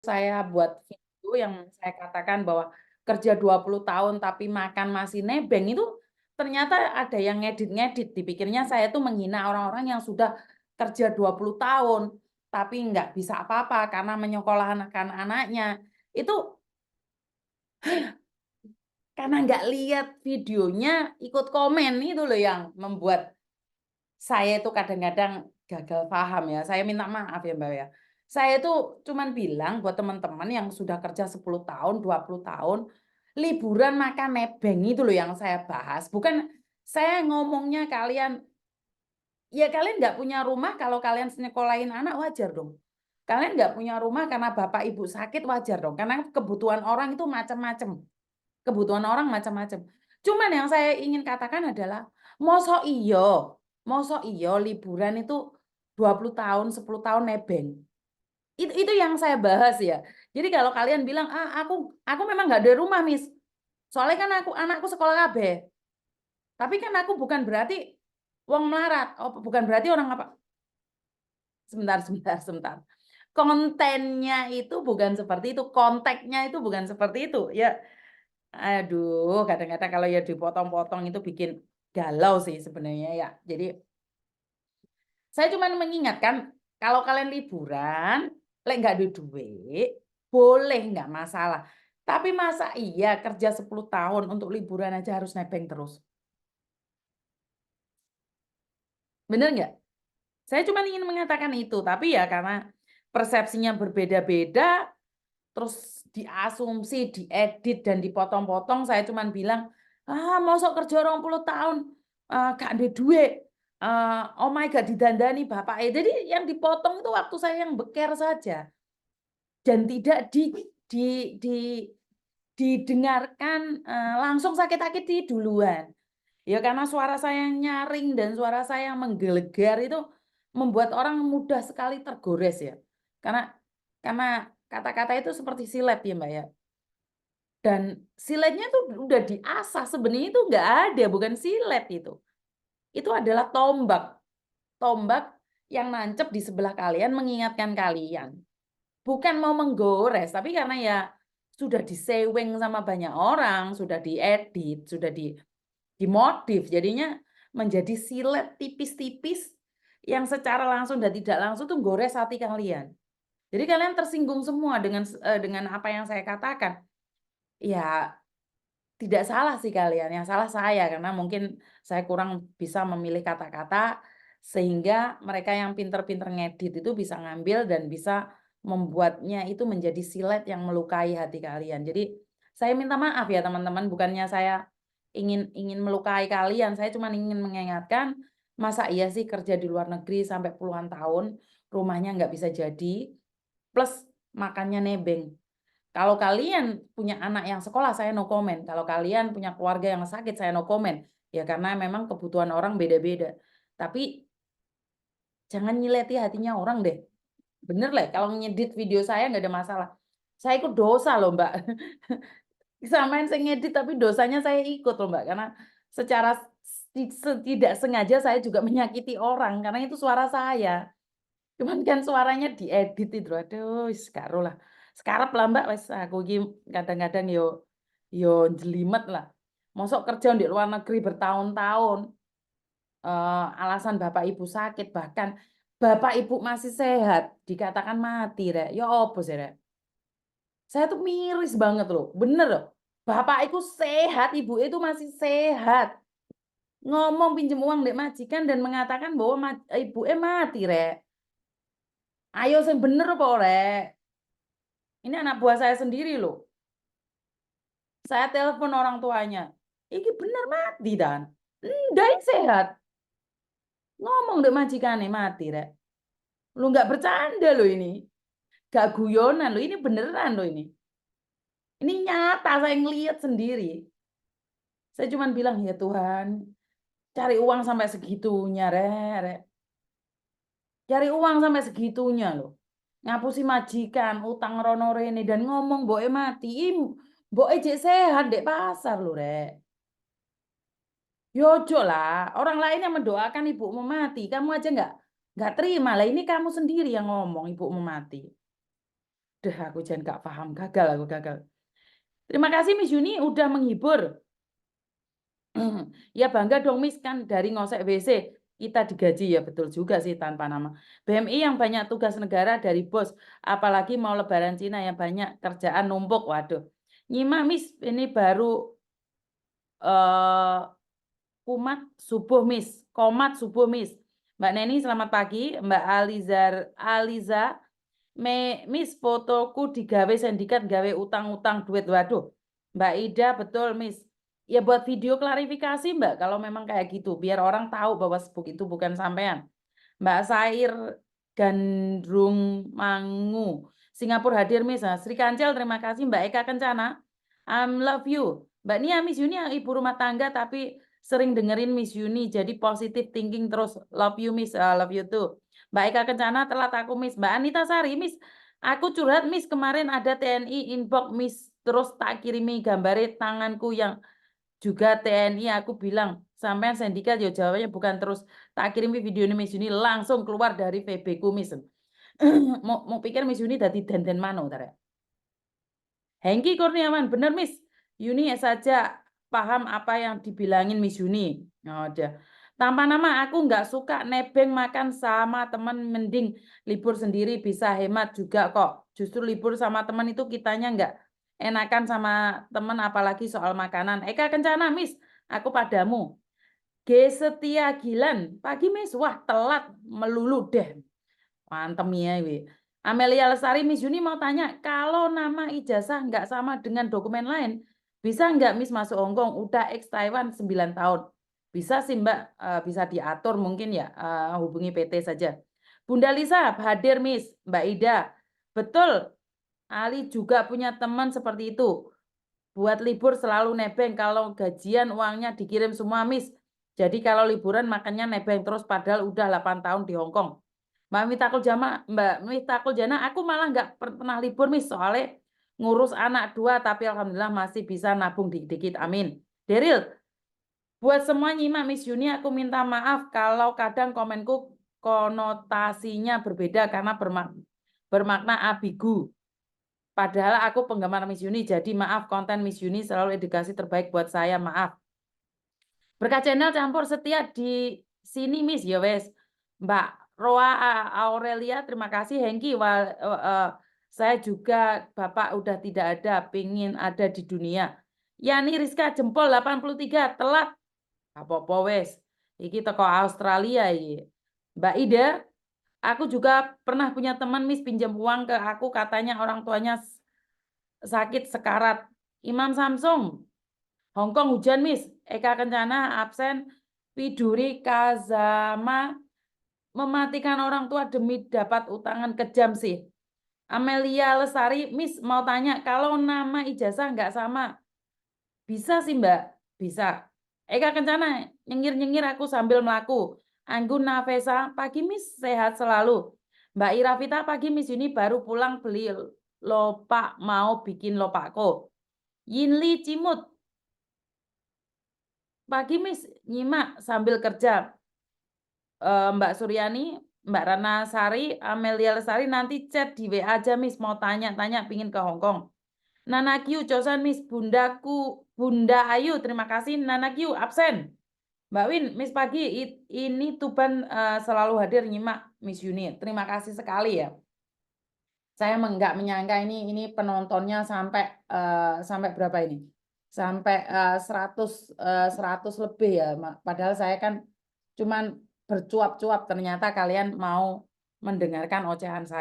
saya buat video yang saya katakan bahwa kerja 20 tahun tapi makan masih nebeng itu ternyata ada yang ngedit-ngedit, dipikirnya saya tuh menghina orang-orang yang sudah kerja 20 tahun tapi nggak bisa apa-apa karena menyekolahkan anaknya. Itu karena nggak lihat videonya ikut komen itu loh yang membuat saya itu kadang-kadang gagal paham ya. Saya minta maaf ya Mbak ya. Saya itu cuman bilang buat teman-teman yang sudah kerja 10 tahun, 20 tahun, liburan makan nebeng itu loh yang saya bahas. Bukan saya ngomongnya kalian, ya kalian nggak punya rumah kalau kalian nyekolahin anak wajar dong. Kalian nggak punya rumah karena bapak ibu sakit wajar dong. Karena kebutuhan orang itu macam-macam. Kebutuhan orang macam-macam. Cuman yang saya ingin katakan adalah, mosok iyo liburan itu 20 tahun, 10 tahun nebeng. Itu yang saya bahas ya. Jadi kalau kalian bilang, aku memang nggak ada rumah, Miss. Soalnya kan anakku sekolah KB. Tapi kan aku bukan berarti uang melarat. Oh, bukan berarti orang apa? Sebentar. Kontennya itu bukan seperti itu, konteksnya itu bukan seperti itu. Ya, aduh, kadang-kadang kalau ya dipotong-potong itu bikin galau sih sebenarnya ya. Jadi saya cuma mengingatkan kalau kalian liburan, lek nggak ada duit, boleh nggak masalah. Tapi masa iya kerja 10 tahun untuk liburan aja harus nebeng terus? Bener nggak? Saya cuma ingin mengatakan itu, tapi ya karena persepsinya berbeda-beda, terus diasumsi, diedit, dan dipotong-potong, saya cuma bilang, mosok kerja 20 tahun, gak ada duit, oh my God, didandani bapak. Jadi yang dipotong itu waktu saya yang beker saja, dan tidak di, didengarkan langsung sakit-sakit duluan. Ya karena suara saya yang nyaring dan suara saya yang menggelegar itu membuat orang mudah sekali tergores ya. Karena kata-kata itu seperti silet ya Mbak ya. Dan siletnya tuh udah diasah, sebenarnya itu nggak ada, bukan silet itu. Itu adalah tombak. Tombak yang nancep di sebelah kalian mengingatkan kalian. Bukan mau menggores, tapi karena ya sudah diseweng sama banyak orang, sudah diedit, sudah dimodif, jadinya menjadi silet tipis-tipis yang secara langsung dan tidak langsung tuh gores hati kalian. Jadi kalian tersinggung semua dengan apa yang saya katakan. Ya, tidak salah sih kalian, yang salah saya karena mungkin saya kurang bisa memilih kata-kata sehingga mereka yang pinter-pinter ngedit itu bisa ngambil dan bisa membuatnya itu menjadi silet yang melukai hati kalian. Jadi saya minta maaf ya teman-teman, bukannya saya ingin melukai kalian, saya cuma ingin mengingatkan, masa iya sih kerja di luar negeri sampai puluhan tahun, rumahnya nggak bisa jadi, plus makannya nebeng. Kalau kalian punya anak yang sekolah, saya no comment. Kalau kalian punya keluarga yang sakit, saya no comment. Ya karena memang kebutuhan orang beda-beda. Tapi jangan nyileti hatinya orang deh. Bener lah, kalau ngedit video saya nggak ada masalah. Saya ikut dosa loh Mbak. Samain saya ngedit tapi dosanya saya ikut loh Mbak. Karena secara tidak sengaja saya juga menyakiti orang. Karena itu suara saya. Cuman kan suaranya diedit itu. Aduh, sekarang lah. Sekarang lah Mbak, wes aku iki kadang-kadang yo jelimet lah. Mosok kerja di luar negeri bertahun-tahun, alasan bapak ibu sakit, bahkan bapak ibu masih sehat, dikatakan mati, Rek. Ya apa sih, Rek? Saya tuh miris banget loh, bener loh. Bapak itu sehat, ibu itu masih sehat. Ngomong pinjem uang dek majikan dan mengatakan bahwa ibu mati, Rek. Ayo sing bener apa, Rek? Ini anak buah saya sendiri loh. Saya telepon orang tuanya. Iki bener mati dan. Ndai sehat. Ngomong deh majikannya mati rek. Lu nggak bercanda lo ini. Gak guyonan lo. Ini beneran lo ini. Ini nyata saya ngeliat sendiri. Saya cuma bilang ya Tuhan. Cari uang sampai segitunya rek. Cari uang sampai segitunya loh. Ngapusi majikan, utang rono rene dan ngomong boe mati. Boe jek sehat dek pasar lo rek. Yojo lah, orang lain yang mendoakan ibumu mati, kamu aja nggak terima lah. Ini kamu sendiri yang ngomong ibumu mati. Udah aku jangan gak paham, gagal aku gagal. Terima kasih Miss Yuni udah menghibur. Ya bangga dong Miss, kan dari ngosek WC kita digaji, ya betul juga sih tanpa nama. BMI yang banyak tugas negara dari bos, apalagi mau lebaran Cina yang banyak kerjaan numpuk. Waduh. Nyimak Miss, ini baru komat subuh Miss. Mbak Neni selamat pagi, Mbak Aliza, Miss fotoku digawe sindikat gawe utang-utang duit. Waduh. Mbak Ida betul Miss. Ya buat video klarifikasi Mbak, kalau memang kayak gitu biar orang tahu bahwa itu bukan sampean. Mbak Sair Gandrung Mangu, Singapura hadir Miss. Nah, Sri Kancil terima kasih. Mbak Eka Kencana, love you. Mbak Nia Miss Yuni ibu rumah tangga tapi sering dengerin Miss Yuni jadi positive thinking terus. Love you Miss, love you too. Mbak Eka Kencana telat aku Miss. Mbak Anita Sari Miss, aku curhat Miss, kemarin ada TNI inbox Miss terus tak kirimi gambare tanganku yang juga TNI, aku bilang sampean sindikat ya jawabnya bukan, terus tak kirimi video ini Miss Yuni langsung keluar dari VB ku Miss. mau pikir Miss Yuni dadi dandan mano tar ya. Hengki Kurniawan, bener Miss Yuni saja paham apa yang dibilangin Miss Yuni. Oh, udah. Tanpa nama aku nggak suka nebeng makan sama teman, mending libur sendiri bisa hemat juga kok. Justru libur sama teman itu kitanya nggak enakan sama teman apalagi soal makanan. Eka Kencana Miss, aku padamu. G Setia Gilan, pagi Miss, wah telat melulu deh. Mantem ya, Amelia Lestari, Miss Yuni mau tanya, kalau nama ijazah nggak sama dengan dokumen lain, bisa nggak Miss masuk Hongkong? Udah ex Taiwan 9 tahun. Bisa sih Mbak, bisa diatur mungkin ya, hubungi PT saja. Bunda Lisa, hadir Miss. Mbak Ida, betul. Ali juga punya teman seperti itu. Buat libur selalu nebeng, kalau gajian uangnya dikirim semua Miss. Jadi kalau liburan makannya nebeng terus padahal udah 8 tahun di Hongkong. Mbak Mitakul Jana, aku malah nggak pernah libur Miss, soalnya ngurus anak 2 tapi alhamdulillah masih bisa nabung dikit-dikit. Amin. Deril, buat semua nyimak Miss Yuni, aku minta maaf kalau kadang komenku konotasinya berbeda karena bermakna ambigu. Padahal aku penggemar Miss Yuni, jadi maaf, konten Miss Yuni selalu edukasi terbaik buat saya, maaf. Berkah channel campur setia di sini Miss, ya wes. Mbak Roa Aurelia, terima kasih. Hengki, saya juga Bapak udah tidak ada, pingin ada di dunia. Yani Rizka jempol 83, telat. Apa-apa wes. Iki toko Australia iki. Mbak Ida, aku juga pernah punya teman Miss pinjam uang ke aku, katanya orang tuanya sakit sekarat. Imam Samsung, Hongkong hujan Miss. Eka Kencana absen. Widuri Kazama, mematikan orang tua demi dapat utangan, kejam sih. Amelia Lesari, Miss mau tanya, kalau nama ijazah nggak sama, bisa sih Mbak, bisa. Eka Kencana, nyengir-nyengir aku sambil melaku. Anggun Nafesa, pagi Miss, sehat selalu. Mbak Irafita, pagi Miss, ini baru pulang beli lopak, mau bikin lopakko. Yinli Cimut, pagi Miss, nyimak sambil kerja. Mbak Suryani, Mbak Rana Sari, Amelia Lesari, nanti chat di WA aja Miss, mau tanya-tanya pingin ke Hongkong. Nana Q, Josan Miss, bundaku, Bunda Ayu, terima kasih. Nana Q, absen. Mbak Win, Miss pagi, ini Tuban selalu hadir nyimak Miss Yuni. Terima kasih sekali ya. Saya nggak menyangka ini penontonnya sampai berapa ini? Sampai 100 lebih ya. Padahal saya kan cuman bercuap-cuap, ternyata kalian mau mendengarkan ocehan saya.